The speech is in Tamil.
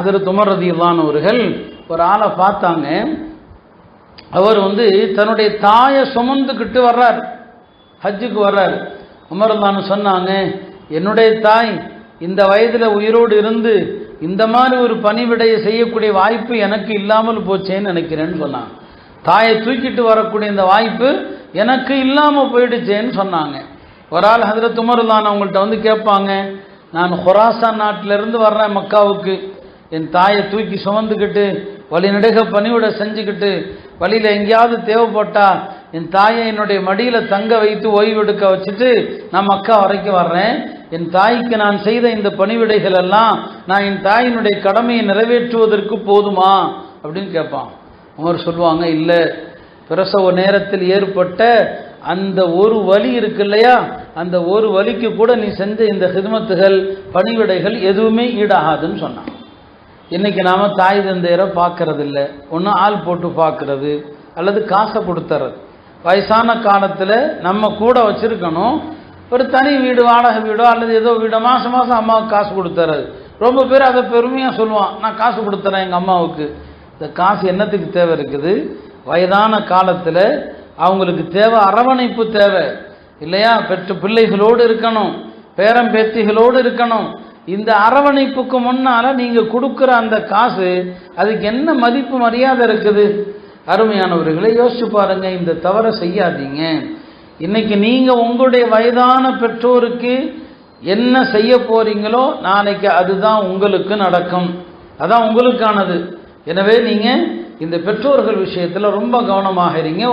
ஹஜ்ரத் உமர் ரலியல்லாஹு அவர்கள் ஒரு ஆளை பார்த்தாங்க. அவர் தன்னுடைய தாயை சுமந்துக்கிட்டு வர்றார், ஹஜ்ஜுக்கு வர்றார். உமர் ரலியல்லாஹு சொன்னாங்க, என்னுடைய தாய் இந்த வயதில் உயிரோடு இருந்து இந்த மாதிரி ஒரு பணிவிடையை செய்யக்கூடிய வாய்ப்பு எனக்கு இல்லாமல் போச்சேன்னு நினைக்கிறேன்னு சொன்னாங்க. தாயை தூக்கிட்டு வரக்கூடிய இந்த வாய்ப்பு எனக்கு இல்லாமல் போயிடுச்சேன்னு சொன்னாங்க. ஒரு ஆள் ஹஜ்ரத் உமர் ரலியல்லாஹு அவங்கள்ட்ட கேட்பாங்க, நான் ஹுராசான் நாட்டிலிருந்து வர்றேன் மக்காவுக்கு, என் தாயை தூக்கி சுமந்துக்கிட்டு வழிநடுக பணிவிட செஞ்சுக்கிட்டு வழியில் எங்கேயாவது தேவைப்பட்டா என் தாயை என்னுடைய மடியில் தங்க வைத்து ஓய்வெடுக்க வச்சுட்டு நான் மக்கா வரைக்கும் வர்றேன். என் தாய்க்கு நான் செய்த இந்த பணிவிடைகள் எல்லாம் நான் என் தாயினுடைய கடமையை நிறைவேற்றுவதற்கு போதுமா அப்படின்னு கேட்பான். அவர் சொல்லுவாங்க, இல்லை, பிரசவ நேரத்தில் ஏற்பட்ட அந்த ஒரு வலி இருக்கு இல்லையா, அந்த ஒரு வலிக்கு கூட நீ செஞ்ச இந்த ஹிதமத்துகள் பணிவிடைகள் எதுவுமே ஈடாகாதுன்னு சொன்னான். இன்னைக்கு நாம தாய் தந்தையரை பார்க்கறது இல்லை, ஒன்று ஆள் போட்டு பார்க்கறது அல்லது காசை கொடுத்துறது. வயசான காலத்தில் நம்ம கூட வச்சிருக்கணும், ஒரு தனி வீடு வாடகை வீடோ அல்லது ஏதோ வீடோ மாதம் மாதம் அம்மாவுக்கு காசு கொடுத்துறது. ரொம்ப பேர் அதை பெருமையாக சொல்லுவான், நான் காசு கொடுத்துறேன் எங்கள் அம்மாவுக்கு. இந்த காசு என்னத்துக்கு தேவை இருக்குது? வயதான காலத்தில் அவங்களுக்கு தேவை அரவணைப்பு தேவை இல்லையா? பெற்ற பிள்ளைகளோடு இருக்கணும், பேரம் பேத்திகளோடு இருக்கணும். இந்த அரவணைப்புக்கு முன்னால நீங்க கொடுக்குற அந்த காசு அதுக்கு என்ன மதிப்பு மரியாதை இருக்குது? அருமையானவர்களை யோசிச்சு பாருங்க, இந்த தவறை செய்யாதீங்க. இன்னைக்கு நீங்க உங்களுடைய வயதான பெற்றோருக்கு என்ன செய்ய போறீங்களோ நாளைக்கு அதுதான் உங்களுக்கு நடக்கும், அதான் உங்களுக்கானது. எனவே நீங்க இந்த பெற்றோர்கள் விஷயத்துல ரொம்ப கவனமாக இருங்க.